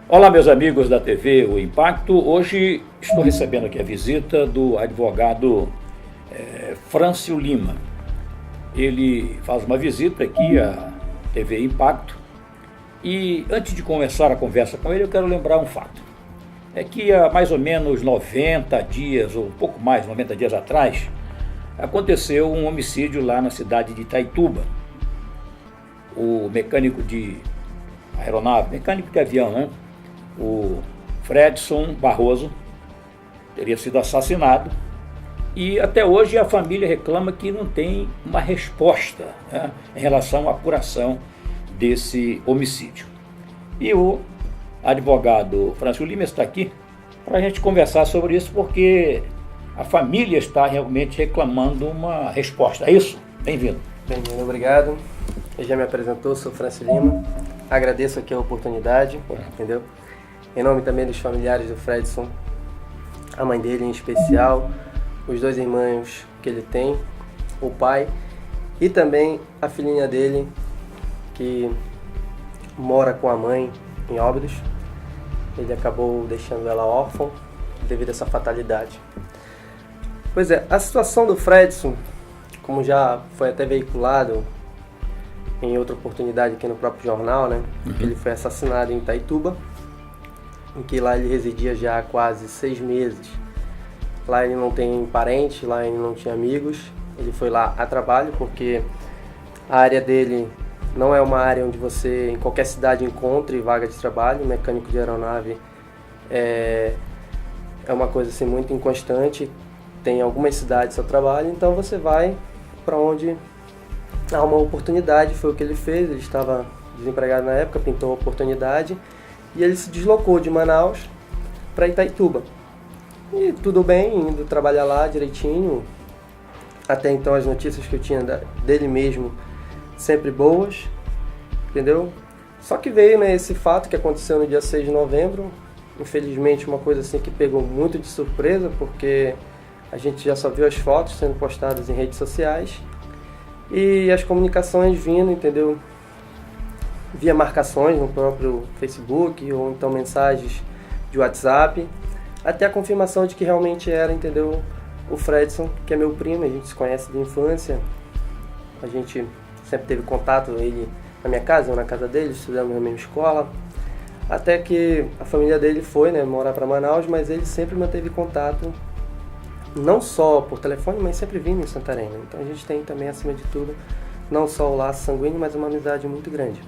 Olá, meus amigos da TV O Impacto. Hoje estou recebendo aqui a visita do advogado Frâncio Lima. Ele faz uma visita aqui à TV Impacto e antes de começar a conversa com ele, eu quero lembrar um fato. É que há mais ou menos 90 dias, ou um pouco mais, 90 dias atrás, aconteceu um homicídio lá na cidade de Itaituba. O mecânico de aeronave, mecânico de avião, né? O Fredson Barroso teria sido assassinado e até hoje a família reclama que não tem uma resposta, né, em relação à apuração desse homicídio. E o advogado Frâncio Lima está aqui para a gente conversar sobre isso, porque a família está realmente reclamando uma resposta. É isso? Bem-vindo. Bem-vindo, obrigado. Ele já me apresentou, sou Frâncio Lima. Agradeço aqui a oportunidade, entendeu? Em nome também dos familiares do Fredson, a mãe dele em especial, os dois irmãos que ele tem, o pai e também a filhinha dele que mora com a mãe em Óbidos. Ele acabou deixando ela órfã devido a essa fatalidade. Pois é, a situação do Fredson, como já foi até veiculado em outra oportunidade aqui no próprio jornal, né? Ele foi assassinado em Itaituba, em que lá ele residia já há quase 6 meses. Lá ele não tem parente, lá ele não tinha amigos. Ele foi lá a trabalho, porque a área dele não é uma área onde você em qualquer cidade encontre vaga de trabalho. Mecânico de aeronave é uma coisa assim muito inconstante. Tem algumas cidades seu trabalho, então você vai para onde há uma oportunidade. Foi o que ele fez. Ele estava desempregado na época, pintou a oportunidade e ele se deslocou de Manaus para Itaituba. E tudo bem, indo trabalhar lá direitinho. Até então as notícias que eu tinha dele mesmo sempre boas, entendeu? Só que veio, né, esse fato que aconteceu no dia 6 de novembro. Infelizmente uma coisa assim que pegou muito de surpresa, porque a gente já só viu as fotos sendo postadas em redes sociais e as comunicações vindo, entendeu? Via marcações no próprio Facebook ou então mensagens de WhatsApp, até a confirmação de que realmente era, entendeu? O Fredson, que é meu primo, a gente se conhece de infância, a gente sempre teve contato, ele na minha casa, eu na casa dele, estudamos na mesma escola, até que a família dele foi, né, morar para Manaus, mas ele sempre manteve contato, não só por telefone, mas sempre vindo em Santarém, né? Então a gente tem também, acima de tudo, não só o laço sanguíneo, mas uma amizade muito grande.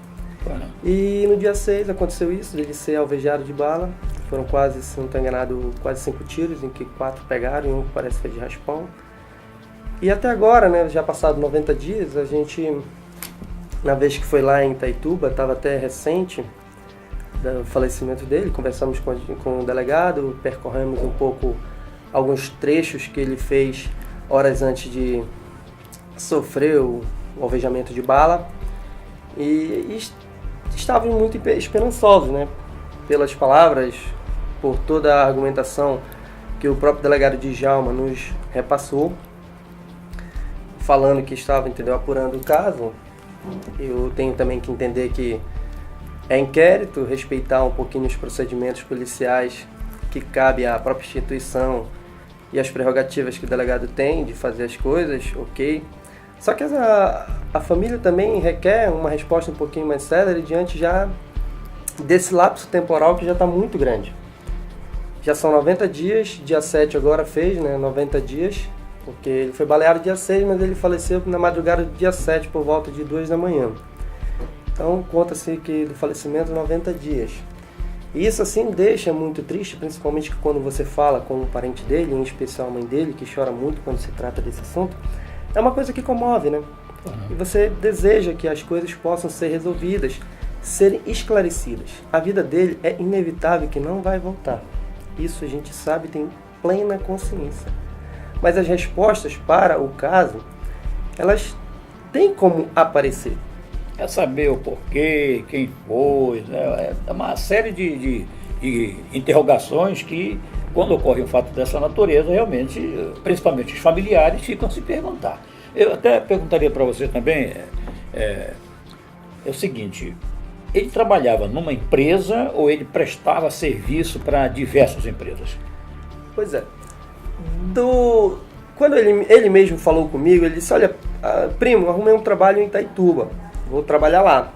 E no dia 6 aconteceu isso, ele ser alvejado de bala. Foram quase, se não estou enganado, quase 5 tiros, em que 4 pegaram e um parece que foi de raspão. E até agora, né, já passado 90 dias, a gente, na vez que foi lá em Itaituba, estava até recente do falecimento dele, conversamos com o delegado, percorremos um pouco alguns trechos que ele fez horas antes de sofrer o alvejamento de bala. E estavam muito esperançosos, né? Pelas palavras, por toda a argumentação que o próprio delegado Djalma nos repassou, falando que estava, entendeu, apurando o caso. Eu tenho também que entender que é inquérito, respeitar um pouquinho os procedimentos policiais que cabe à própria instituição e as prerrogativas que o delegado tem de fazer as coisas, ok? Só que a família também requer uma resposta um pouquinho mais célere diante já desse lapso temporal que já está muito grande. Já são 90 dias, dia 7 agora fez, né, 90 dias, porque ele foi baleado dia 6, mas ele faleceu na madrugada do dia 7, por volta de 2 da manhã. Então conta-se que do falecimento 90 dias. E isso assim deixa muito triste, principalmente quando você fala com um parente dele, em especial a mãe dele, que chora muito quando se trata desse assunto. É uma coisa que comove, né? E você deseja que as coisas possam ser resolvidas, serem esclarecidas. A vida dele é inevitável que não vai voltar. Isso a gente sabe, tem plena consciência. Mas as respostas para o caso, elas têm como aparecer. É saber o porquê, quem foi, é uma série de interrogações que, quando ocorre um fato dessa natureza, realmente, principalmente os familiares, ficam a se perguntar. Eu até perguntaria para você também, é o seguinte, ele trabalhava numa empresa ou ele prestava serviço para diversas empresas? Pois é. Quando ele mesmo falou comigo, ele disse, olha, primo, arrumei um trabalho em Itaituba, vou trabalhar lá.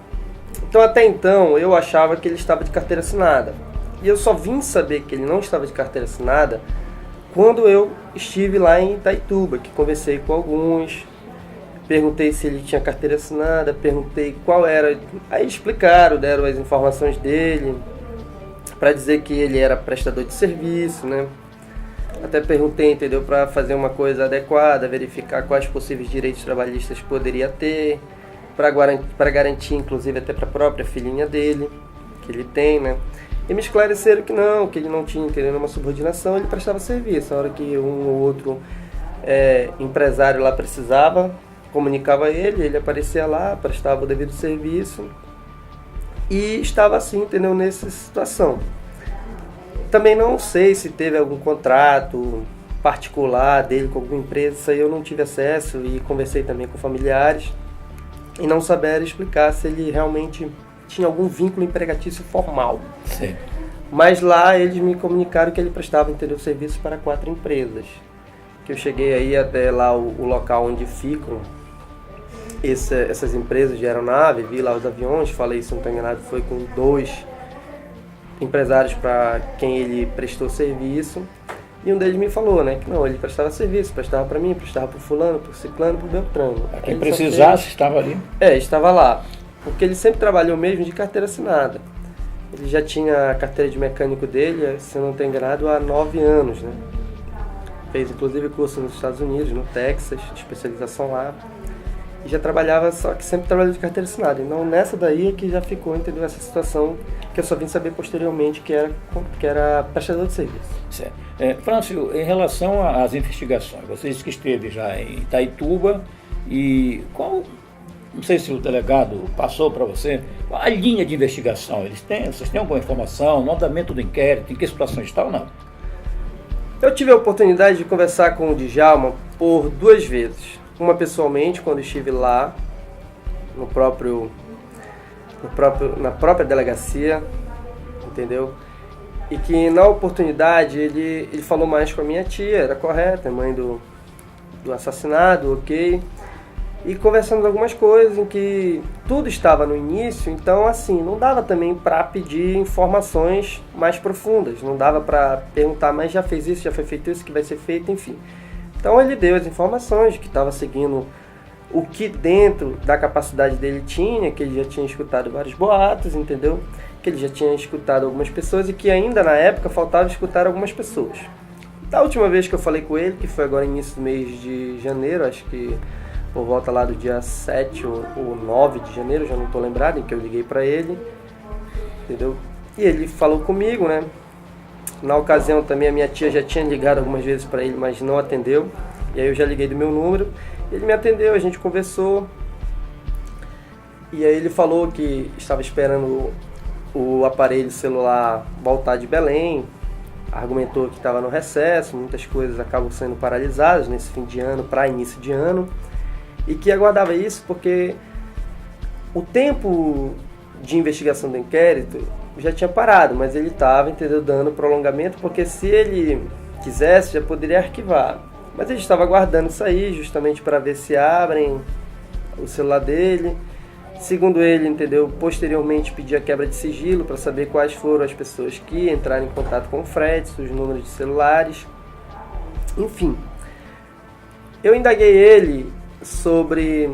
Então até então eu achava que ele estava de carteira assinada. E eu só vim saber que ele não estava de carteira assinada quando eu estive lá em Itaituba, que conversei com alguns, perguntei se ele tinha carteira assinada, perguntei qual era. Aí explicaram, deram as informações dele, para dizer que ele era prestador de serviço, né? Até perguntei, entendeu, para fazer uma coisa adequada, verificar quais possíveis direitos trabalhistas poderia ter, para garantir, inclusive, até para a própria filhinha dele, que ele tem, né? E me esclareceram que ele não tinha, entendeu, nenhuma subordinação, ele prestava serviço. Na hora que um ou outro empresário lá precisava, comunicava ele aparecia lá, prestava o devido serviço e estava assim, entendeu, nessa situação. Também não sei se teve algum contrato particular dele com alguma empresa, isso aí eu não tive acesso e conversei também com familiares e não souberam explicar se ele realmente tinha algum vínculo empregatício formal. Sim. Mas lá eles me comunicaram que ele prestava, entendeu, serviços para 4 empresas. Que eu cheguei aí até lá o local onde ficam essas empresas de aeronave, vi lá os aviões, falei, se não estou enganado, foi com 2 empresários para quem ele prestou serviço. E um deles me falou, né, que não, ele prestava serviço, prestava para mim, prestava para o fulano, para o ciclano, para o beltrano. A quem precisasse estava ali? Estava lá. Porque ele sempre trabalhou mesmo de carteira assinada. Ele já tinha a carteira de mecânico dele, se eu não estou enganado, há 9 anos, né? Fez inclusive curso nos Estados Unidos, no Texas, especialização lá. E já trabalhava, só que sempre trabalhou de carteira assinada. Então nessa daí é que já ficou, entendeu, essa situação que eu só vim saber posteriormente que era prestador de serviço. Certo. Frâncio, em relação às investigações, você disse que esteve já em Itaituba e não sei se o delegado passou para você, a linha de investigação, vocês têm alguma informação, no andamento do inquérito, em que situação está ou não? Eu tive a oportunidade de conversar com o Djalma por 2 vezes. Uma pessoalmente, quando estive lá, na própria delegacia, entendeu? E que na oportunidade ele falou mais com a minha tia, era correta, mãe do assassinado, ok? E conversamos algumas coisas em que tudo estava no início, então assim, não dava também para pedir informações mais profundas, não dava para perguntar, mas já fez isso, já foi feito isso, que vai ser feito, enfim. Então ele deu as informações, que estava seguindo o que dentro da capacidade dele tinha, que ele já tinha escutado vários boatos, entendeu? Que ele já tinha escutado algumas pessoas e que ainda na época faltava escutar algumas pessoas. Da última vez que eu falei com ele, que foi agora início do mês de janeiro, acho que por volta lá do dia 7 ou 9 de janeiro, já não estou lembrado, em que eu liguei para ele, entendeu? E ele falou comigo, né? Na ocasião também a minha tia já tinha ligado algumas vezes para ele, mas não atendeu. E aí eu já liguei do meu número, ele me atendeu, a gente conversou. E aí ele falou que estava esperando o aparelho celular voltar de Belém, argumentou que estava no recesso, muitas coisas acabam sendo paralisadas nesse fim de ano para início de ano. E que aguardava isso porque o tempo de investigação do inquérito já tinha parado, mas ele estava, entendeu, dando prolongamento, porque se ele quisesse, já poderia arquivar. Mas ele estava aguardando isso aí, justamente para ver se abrem o celular dele. Segundo ele, entendeu, posteriormente pedir a quebra de sigilo para saber quais foram as pessoas que entraram em contato com o Fredson, os números de celulares. Enfim, eu indaguei ele sobre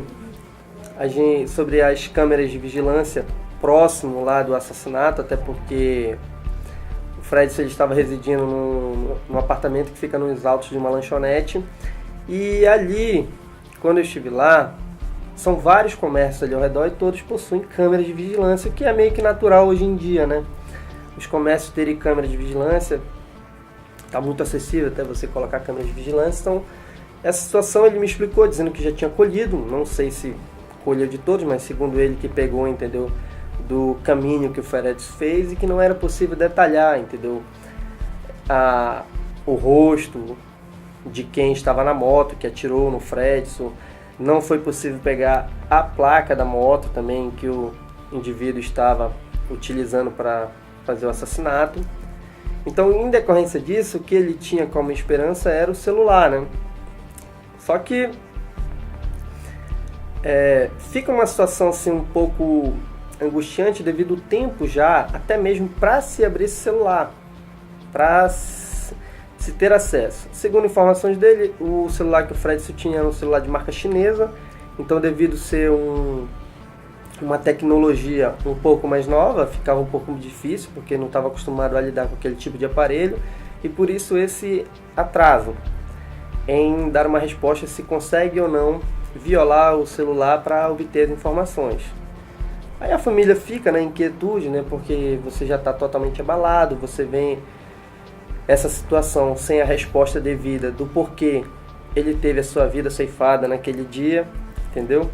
as câmeras de vigilância próximo lá do assassinato, até porque o Fredson ele estava residindo num apartamento que fica nos altos de uma lanchonete, e ali, quando eu estive lá, são vários comércios ali ao redor e todos possuem câmeras de vigilância, o que é meio que natural hoje em dia, né? Os comércios terem câmeras de vigilância, está muito acessível até você colocar câmeras de vigilância, então essa situação ele me explicou, dizendo que já tinha colhido, não sei se colheu de todos, mas segundo ele que pegou, entendeu, do caminho que o Fredson fez e que não era possível detalhar, entendeu, o rosto de quem estava na moto, que atirou no Fredson. Não foi possível pegar a placa da moto também que o indivíduo estava utilizando para fazer o assassinato. Então, em decorrência disso, o que ele tinha como esperança era o celular, né? Só que fica uma situação assim um pouco angustiante devido ao tempo já, até mesmo para se abrir esse celular, para se ter acesso. Segundo informações dele, o celular que o Fredson tinha era um celular de marca chinesa, então devido ser uma tecnologia um pouco mais nova, ficava um pouco difícil, porque não estava acostumado a lidar com aquele tipo de aparelho, e por isso esse atraso em dar uma resposta se consegue ou não violar o celular para obter as informações. Aí a família fica na inquietude, né, porque você já está totalmente abalado, você vê essa situação sem a resposta devida do porquê ele teve a sua vida ceifada naquele dia, entendeu?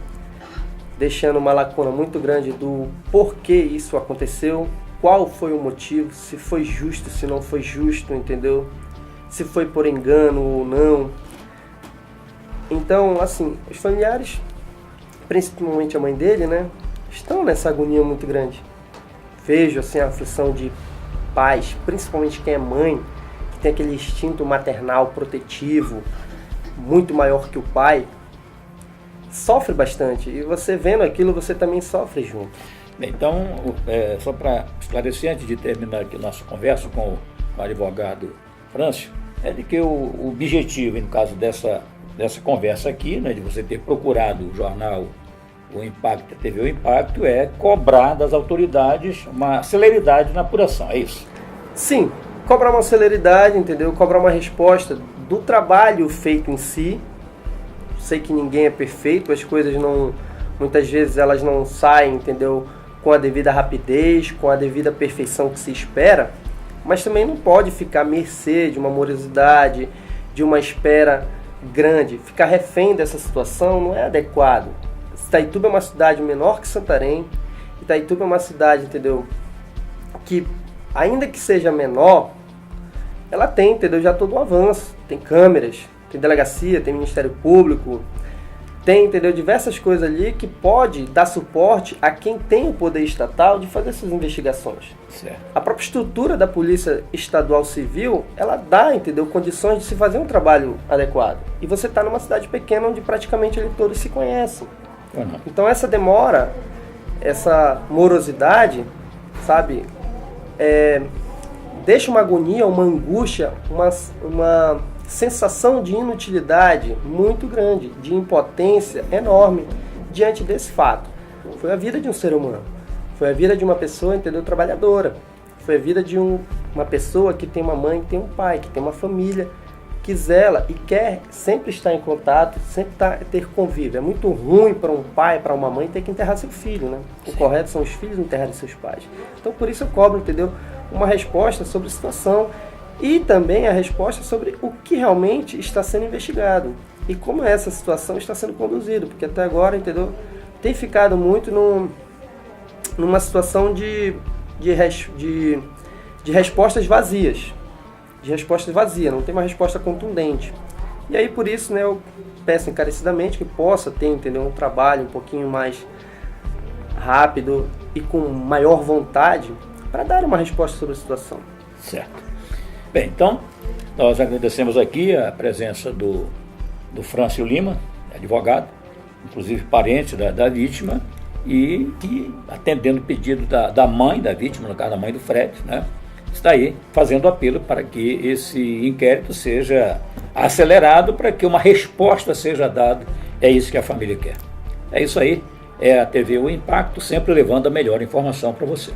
Deixando uma lacuna muito grande do porquê isso aconteceu, qual foi o motivo, se foi justo, se não foi justo, entendeu? Se foi por engano ou não. Então, assim, os familiares, principalmente a mãe dele, né, estão nessa agonia muito grande. Vejo, assim, a aflição de pais, principalmente quem é mãe, que tem aquele instinto maternal protetivo, muito maior que o pai, sofre bastante. E você vendo aquilo, você também sofre junto. Bem, então, só para esclarecer, antes de terminar aqui a nossa conversa com o advogado Frâncio, é de que o objetivo, no caso dessa conversa aqui, né, de você ter procurado o jornal O Impacto, a TV O Impacto, é cobrar das autoridades uma celeridade na apuração, é isso? Sim, cobrar uma celeridade, entendeu? Cobrar uma resposta do trabalho feito em si. Sei que ninguém é perfeito, as coisas não, muitas vezes elas não saem, entendeu, com a devida rapidez, com a devida perfeição que se espera, mas também não pode ficar à mercê de uma morosidade, de uma espera grande. Ficar refém dessa situação não é adequado. Itaituba é uma cidade menor que Santarém. Itaituba é uma cidade, entendeu, que ainda que seja menor, ela tem, entendeu, já todo um avanço. Tem câmeras, tem delegacia, tem Ministério Público, tem, entendeu, diversas coisas ali que pode dar suporte a quem tem o poder estatal de fazer essas investigações. Certo. A própria estrutura da Polícia Estadual Civil, ela dá, entendeu, condições de se fazer um trabalho adequado. E você está numa cidade pequena onde praticamente eles todos se conhecem. Uhum. Então essa demora, essa morosidade, sabe, deixa uma agonia, uma angústia, uma sensação de inutilidade muito grande, de impotência enorme diante desse fato. Foi a vida de um ser humano, foi a vida de uma pessoa, entendeu, trabalhadora, foi a vida de uma pessoa que tem uma mãe, que tem um pai, que tem uma família, que zela e quer sempre estar em contato, sempre ter convívio. É muito ruim para um pai, para uma mãe ter que enterrar seu filho, né? O correto são os filhos enterrarem seus pais. Então por isso eu cobro, entendeu, uma resposta sobre a situação e também a resposta sobre o que realmente está sendo investigado e como essa situação está sendo conduzida, porque até agora, entendeu, tem ficado muito numa situação de respostas vazias. De resposta vazia, não tem uma resposta contundente. E aí por isso, né, eu peço encarecidamente que possa ter, entendeu, um trabalho um pouquinho mais rápido e com maior vontade para dar uma resposta sobre a situação. Certo. Bem, então, nós agradecemos aqui a presença do Frâncio Lima, advogado, inclusive parente da vítima, e que, atendendo o pedido da mãe da vítima, no caso da mãe do Fred, né, está aí fazendo apelo para que esse inquérito seja acelerado, para que uma resposta seja dada. É isso que a família quer. É isso aí, é a TV O Impacto, sempre levando a melhor informação para você.